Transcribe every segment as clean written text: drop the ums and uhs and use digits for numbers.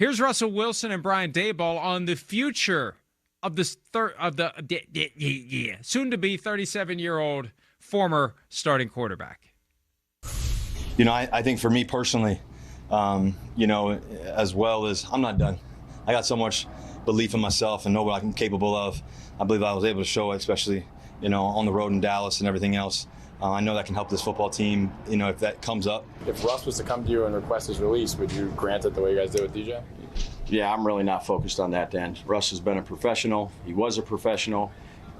Here's Russell Wilson and Brian Daboll on the future of this soon-to-be 37-year-old former starting quarterback. I think for me personally, as well as I'm not done. I got so much belief in myself and know what I'm capable of. I believe I was able to show it, especially, on the road in Dallas and everything else. I know that can help this football team, if that comes up. If Russ was to come to you and request his release, would you grant it the way you guys did with DJ? Yeah, I'm really not focused on that, Dan. Russ has been a professional. He was a professional,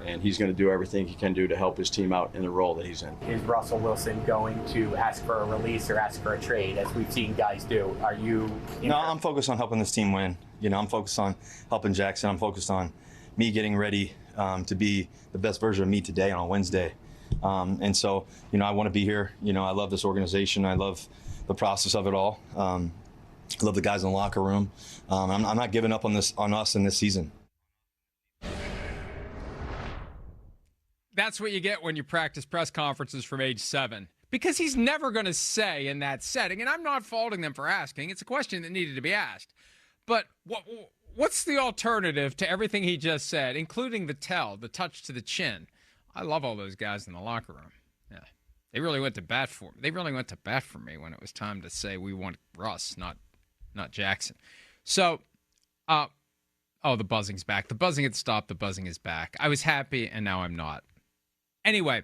and he's going to do everything he can do to help his team out in the role that he's in. Is Russell Wilson going to ask for a release or ask for a trade, as we've seen guys do? Are you? No, I'm focused on helping this team win. I'm focused on helping Jaxson. I'm focused on me getting ready to be the best version of me today on a Wednesday. And so, I want to be here. I love this organization. I love the process of it all. I love the guys in the locker room. I'm not giving up on us in this season. That's what you get when you practice press conferences from age 7. Because he's never going to say in that setting, and I'm not faulting them for asking, it's a question that needed to be asked. But what's the alternative to everything he just said, including the touch to the chin? I love all those guys in the locker room. Yeah, they really went to bat for me. They really went to bat for me when it was time to say we want Russ, not Jaxson. So, the buzzing's back. The buzzing had stopped. The buzzing is back. I was happy, and now I'm not. Anyway,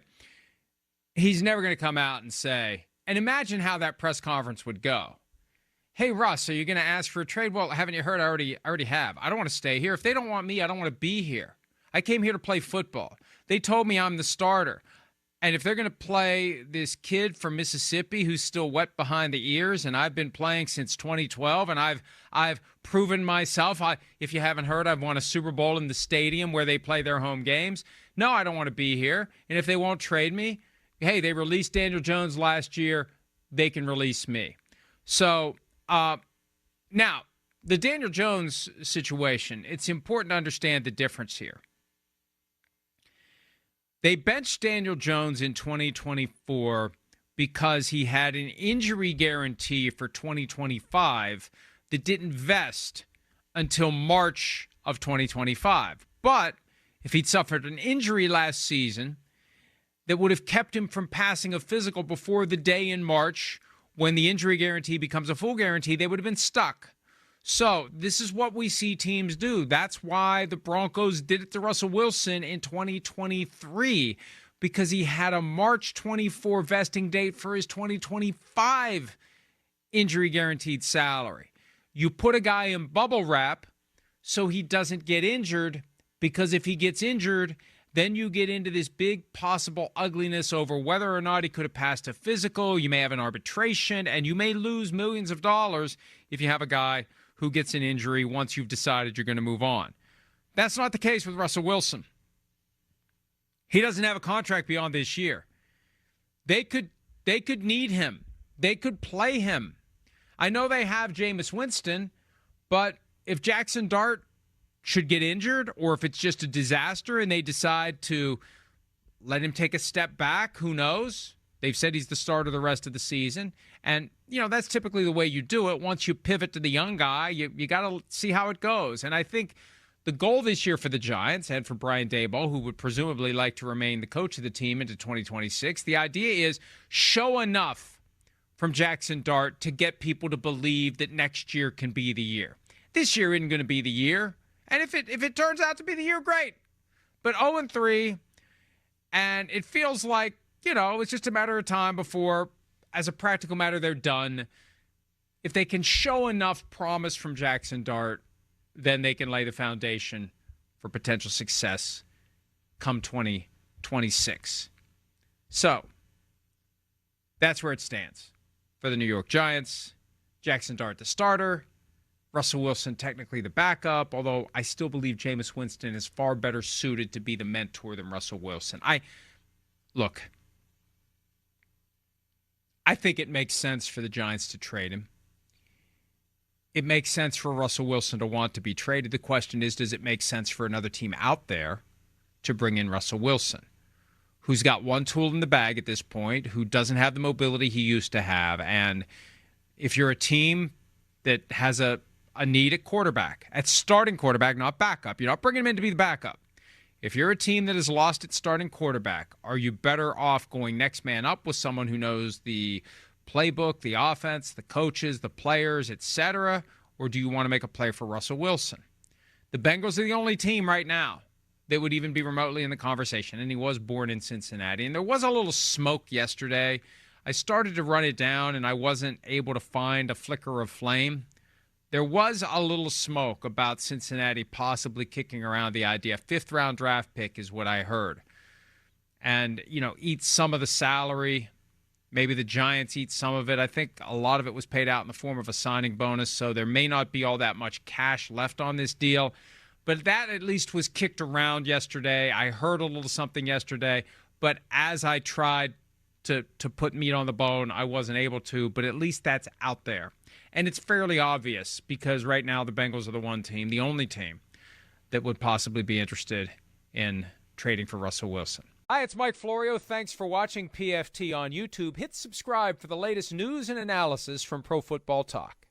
he's never going to come out and say, and imagine how that press conference would go. Hey, Russ, are you going to ask for a trade? Well, haven't you heard? I already have. I don't want to stay here. If they don't want me, I don't want to be here. I came here to play football. They told me I'm the starter. And if they're going to play this kid from Mississippi who's still wet behind the ears, and I've been playing since 2012, and I've proven myself. If you haven't heard, I've won a Super Bowl in the stadium where they play their home games. No, I don't want to be here. And if they won't trade me, hey, they released Daniel Jones last year. They can release me. So now, the Daniel Jones situation, it's important to understand the difference here. They benched Daniel Jones in 2024 because he had an injury guarantee for 2025 that didn't vest until March of 2025. But if he'd suffered an injury last season that would have kept him from passing a physical before the day in March when the injury guarantee becomes a full guarantee, they would have been stuck. So this is what we see teams do. That's why the Broncos did it to Russell Wilson in 2023, because he had a March 24 vesting date for his 2025 injury guaranteed salary. You put a guy in bubble wrap so he doesn't get injured, because if he gets injured, then you get into this big possible ugliness over whether or not he could have passed a physical. You may have an arbitration, and you may lose millions of dollars if you have a guy who gets an injury once you've decided you're going to move on. That's not the case with Russell Wilson. He doesn't have a contract beyond this year. They could need him. They could play him. I know they have Jameis Winston, but if Jaxson Dart should get injured, or if it's just a disaster and they decide to let him take a step back, who knows? They've said he's the starter the rest of the season. And, that's typically the way you do it. Once you pivot to the young guy, you got to see how it goes. And I think the goal this year for the Giants and for Brian Daboll, who would presumably like to remain the coach of the team into 2026, the idea is show enough from Jaxson Dart to get people to believe that next year can be the year. This year isn't going to be the year. And if it turns out to be the year, great. But 0-3, and it feels like, it's just a matter of time before, as a practical matter, they're done. If they can show enough promise from Jaxson Dart, then they can lay the foundation for potential success come 2026. So, that's where it stands for the New York Giants. Jaxson Dart, the starter. Russell Wilson, technically the backup, although I still believe Jameis Winston is far better suited to be the mentor than Russell Wilson. Look, I think it makes sense for the Giants to trade him. It makes sense for Russell Wilson to want to be traded. The question is, does it make sense for another team out there to bring in Russell Wilson, who's got one tool in the bag at this point, who doesn't have the mobility he used to have? And if you're a team that has a a need at quarterback, at starting quarterback, not backup. You're not bringing him in to be the backup. If you're a team that has lost its starting quarterback, are you better off going next man up with someone who knows the playbook, the offense, the coaches, the players, etc., or do you want to make a play for Russell Wilson? The Bengals are the only team right now that would even be remotely in the conversation, and he was born in Cincinnati. And there was a little smoke yesterday. I started to run it down, and I wasn't able to find a flicker of flame. There was a little smoke about Cincinnati possibly kicking around the idea. 5th-round draft pick is what I heard. And, eat some of the salary. Maybe the Giants eat some of it. I think a lot of it was paid out in the form of a signing bonus, so there may not be all that much cash left on this deal. But that at least was kicked around yesterday. I heard a little something yesterday, but as I tried to put meat on the bone, I wasn't able to, but at least that's out there. And it's fairly obvious because right now the Bengals are the one team, the only team, that would possibly be interested in trading for Russell Wilson. Hi, it's Mike Florio. Thanks for watching PFT on YouTube. Hit subscribe for the latest news and analysis from Pro Football Talk.